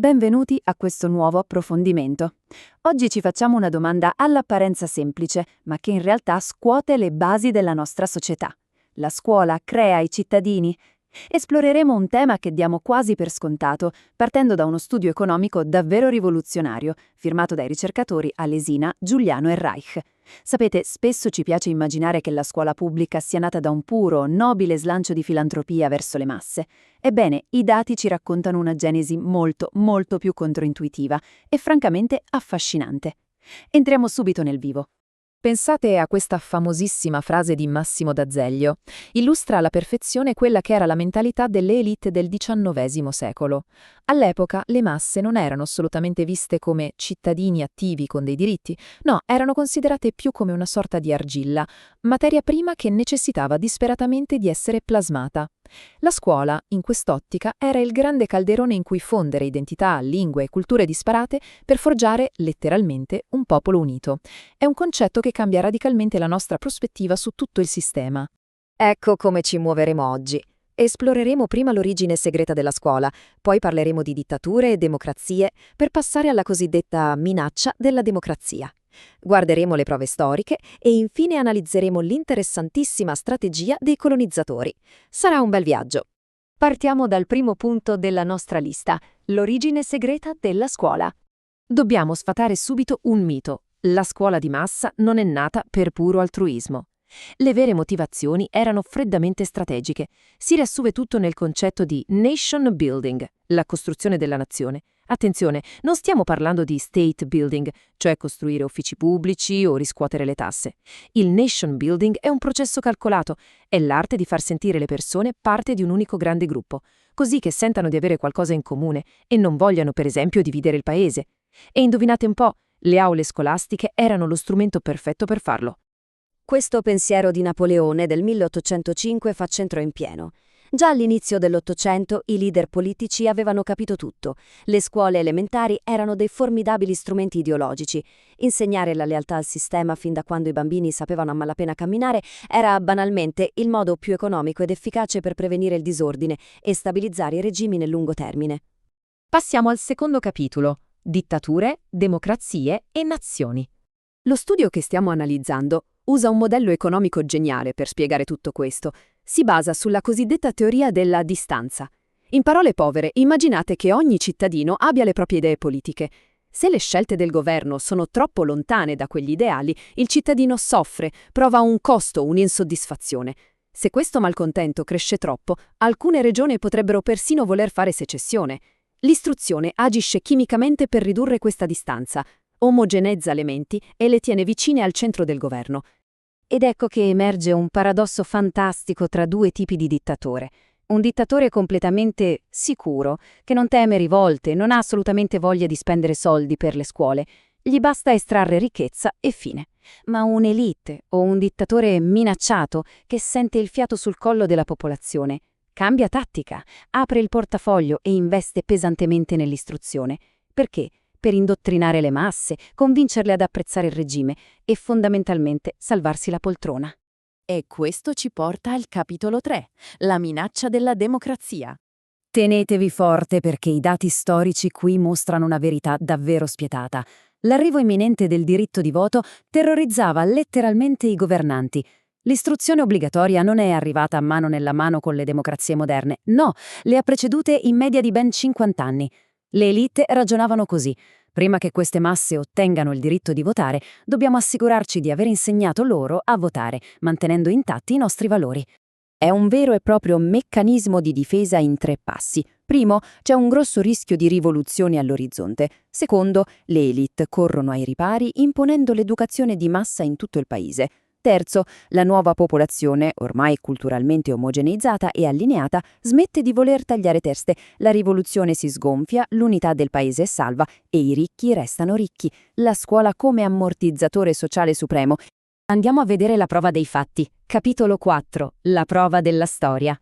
benvenuti a questo nuovo approfondimento. Oggi ci facciamo una domanda all'apparenza semplice, ma che in realtà scuote le basi della nostra società. La scuola crea i cittadini? Esploreremo un tema che diamo quasi per scontato, partendo da uno studio economico davvero rivoluzionario, firmato dai ricercatori Alesina, Giuliano e Reich. Sapete, spesso ci piace immaginare che la scuola pubblica sia nata da un puro, nobile slancio di filantropia verso le masse. Ebbene, i dati ci raccontano una genesi molto più controintuitiva e francamente affascinante. Entriamo subito nel vivo. Pensate a questa famosissima frase di Massimo d'Azeglio. Illustra alla perfezione quella che era la mentalità delle élite del XIX secolo. All'epoca le masse non erano assolutamente viste come cittadini attivi con dei diritti, no, erano considerate più come una sorta di argilla, materia prima che necessitava disperatamente di essere plasmata. La scuola, in quest'ottica, era il grande calderone in cui fondere identità, lingue e culture disparate per forgiare, letteralmente, un popolo unito. È un concetto che cambia radicalmente la nostra prospettiva su tutto il sistema. Ecco come ci muoveremo oggi. Esploreremo prima l'origine segreta della scuola, poi parleremo di dittature e democrazie, per passare alla cosiddetta minaccia della democrazia. Guarderemo le prove storiche e infine analizzeremo l'interessantissima strategia dei colonizzatori. Sarà un bel viaggio. Partiamo dal primo punto della nostra lista, l'origine segreta della scuola. Dobbiamo sfatare subito un mito. La scuola di massa non è nata per puro altruismo. Le vere motivazioni erano freddamente strategiche. Si riassume tutto nel concetto di nation building, la costruzione della nazione. Attenzione, non stiamo parlando di state building, cioè costruire uffici pubblici o riscuotere le tasse. Il nation building è un processo calcolato, è l'arte di far sentire le persone parte di un unico grande gruppo, così che sentano di avere qualcosa in comune e non vogliano, per esempio, dividere il paese. E indovinate un po', le aule scolastiche erano lo strumento perfetto per farlo. Questo pensiero di Napoleone del 1805 fa centro in pieno. Già all'inizio dell'Ottocento i leader politici avevano capito tutto. Le scuole elementari erano dei formidabili strumenti ideologici. Insegnare la lealtà al sistema fin da quando i bambini sapevano a malapena camminare era banalmente il modo più economico ed efficace per prevenire il disordine e stabilizzare i regimi nel lungo termine. Passiamo al secondo capitolo: dittature, democrazie e nazioni. Lo studio che stiamo analizzando usa un modello economico geniale per spiegare tutto questo. Si basa sulla cosiddetta teoria della distanza. In parole povere, immaginate che ogni cittadino abbia le proprie idee politiche. Se le scelte del governo sono troppo lontane da quegli ideali, il cittadino soffre, prova un costo, un'insoddisfazione. Se questo malcontento cresce troppo, alcune regioni potrebbero persino voler fare secessione. L'istruzione agisce chimicamente per ridurre questa distanza, omogeneizza le menti e le tiene vicine al centro del governo. Ed ecco che emerge un paradosso fantastico tra due tipi di dittatore. Un dittatore completamente sicuro, che non teme rivolte, non ha assolutamente voglia di spendere soldi per le scuole, gli basta estrarre ricchezza e fine. Ma un'elite o un dittatore minacciato che sente il fiato sul collo della popolazione cambia tattica, apre il portafoglio e investe pesantemente nell'istruzione. Perché? Per indottrinare le masse, convincerle ad apprezzare il regime e fondamentalmente salvarsi la poltrona. E questo ci porta al capitolo 3, la minaccia della democrazia. Tenetevi forte perché i dati storici qui mostrano una verità davvero spietata. L'arrivo imminente del diritto di voto terrorizzava letteralmente i governanti. L'istruzione obbligatoria non è arrivata a mano nella mano con le democrazie moderne, no, le ha precedute in media di ben 50 anni. Le élite ragionavano così. Prima che queste masse ottengano il diritto di votare, dobbiamo assicurarci di aver insegnato loro a votare, mantenendo intatti i nostri valori. È un vero e proprio meccanismo di difesa in 3 passi. Primo, c'è un grosso rischio di rivoluzione all'orizzonte. Secondo, le élite corrono ai ripari imponendo l'educazione di massa in tutto il paese. Terzo, la nuova popolazione, ormai culturalmente omogeneizzata e allineata, smette di voler tagliare teste, la rivoluzione si sgonfia, l'unità del paese è salva e i ricchi restano ricchi, la scuola come ammortizzatore sociale supremo. Andiamo a vedere la prova dei fatti. Capitolo 4. La prova della storia.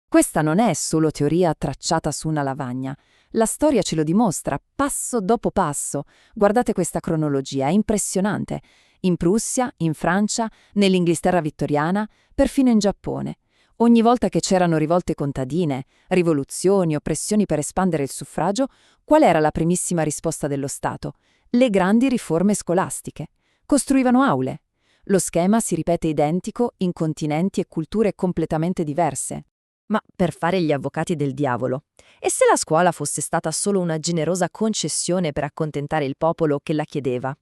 Questa non è solo teoria tracciata su una lavagna. La storia ce lo dimostra, passo dopo passo. Guardate questa cronologia, è impressionante. In Prussia, in Francia, nell'Inghilterra vittoriana, perfino in Giappone. Ogni volta che c'erano rivolte contadine, rivoluzioni o pressioni per espandere il suffragio, qual era la primissima risposta dello Stato? Le grandi riforme scolastiche. Costruivano aule. Lo schema si ripete identico in continenti e culture completamente diverse. Ma per fare gli avvocati del diavolo. E se la scuola fosse stata solo una generosa concessione per accontentare il popolo che la chiedeva?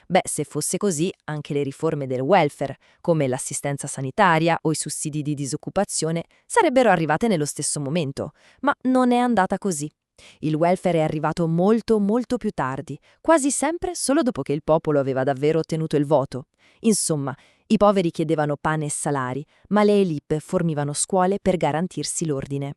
Beh, se fosse così, anche le riforme del welfare, come l'assistenza sanitaria o i sussidi di disoccupazione, sarebbero arrivate nello stesso momento. Ma non è andata così. Il welfare è arrivato molto, molto più tardi, quasi sempre solo dopo che il popolo aveva davvero ottenuto il voto. Insomma, i poveri chiedevano pane e salari, ma le élite fornivano scuole per garantirsi l'ordine.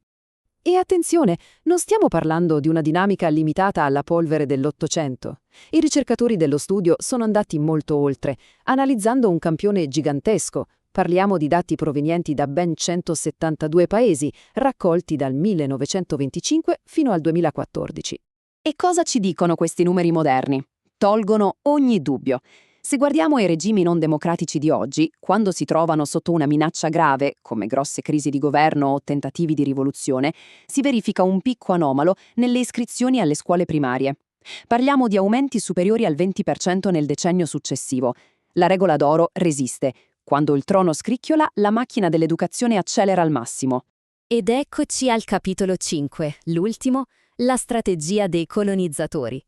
E attenzione, non stiamo parlando di una dinamica limitata alla polvere dell'Ottocento. I ricercatori dello studio sono andati molto oltre, analizzando un campione gigantesco. Parliamo di dati provenienti da ben 172 paesi, raccolti dal 1925 fino al 2014. E cosa ci dicono questi numeri moderni? Tolgono ogni dubbio. Se guardiamo i regimi non democratici di oggi, quando si trovano sotto una minaccia grave, come grosse crisi di governo o tentativi di rivoluzione, si verifica un picco anomalo nelle iscrizioni alle scuole primarie. Parliamo di aumenti superiori al 20% nel decennio successivo. La regola d'oro resiste. Quando il trono scricchiola, la macchina dell'educazione accelera al massimo. Ed eccoci al capitolo 5, l'ultimo, la strategia dei colonizzatori.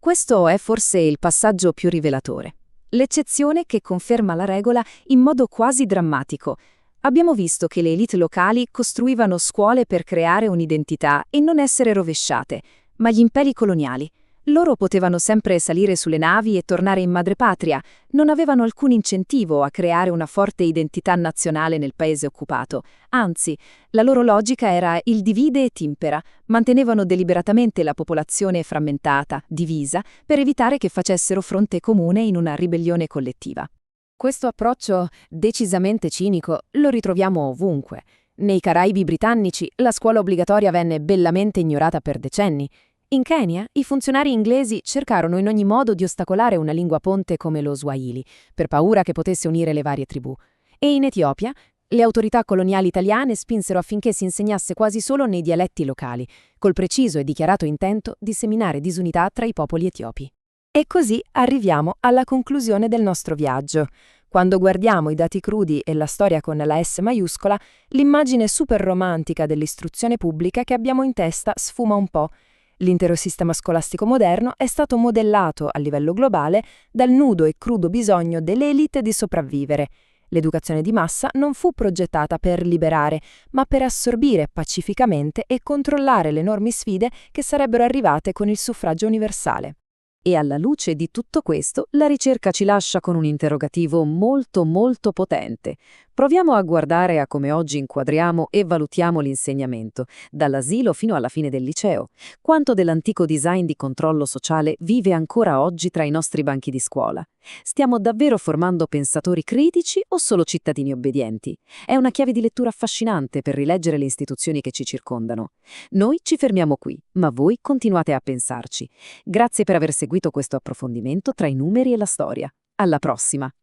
Questo è forse il passaggio più rivelatore. L'eccezione che conferma la regola in modo quasi drammatico. Abbiamo visto che le élite locali costruivano scuole per creare un'identità e non essere rovesciate, ma gli imperi coloniali. Loro potevano sempre salire sulle navi e tornare in madrepatria, non avevano alcun incentivo a creare una forte identità nazionale nel paese occupato. Anzi, la loro logica era il divide et impera, mantenevano deliberatamente la popolazione frammentata, divisa, per evitare che facessero fronte comune in una ribellione collettiva. Questo approccio, decisamente cinico, lo ritroviamo ovunque. Nei Caraibi britannici la scuola obbligatoria venne bellamente ignorata per decenni. In Kenya, i funzionari inglesi cercarono in ogni modo di ostacolare una lingua ponte come lo Swahili, per paura che potesse unire le varie tribù. E in Etiopia, le autorità coloniali italiane spinsero affinché si insegnasse quasi solo nei dialetti locali, col preciso e dichiarato intento di seminare disunità tra i popoli etiopi. E così arriviamo alla conclusione del nostro viaggio. Quando guardiamo i dati crudi e la storia con la S maiuscola, l'immagine super romantica dell'istruzione pubblica che abbiamo in testa sfuma un po'. L'intero sistema scolastico moderno è stato modellato a livello globale dal nudo e crudo bisogno delle élite di sopravvivere. L'educazione di massa non fu progettata per liberare, ma per assorbire pacificamente e controllare le enormi sfide che sarebbero arrivate con il suffragio universale. E alla luce di tutto questo, la ricerca ci lascia con un interrogativo molto molto potente. Proviamo a guardare a come oggi inquadriamo e valutiamo l'insegnamento, dall'asilo fino alla fine del liceo. Quanto dell'antico design di controllo sociale vive ancora oggi tra i nostri banchi di scuola? Stiamo davvero formando pensatori critici o solo cittadini obbedienti? È una chiave di lettura affascinante per rileggere le istituzioni che ci circondano. Noi ci fermiamo qui, ma voi continuate a pensarci. Grazie per aver seguito questo approfondimento tra i numeri e la storia. Alla prossima!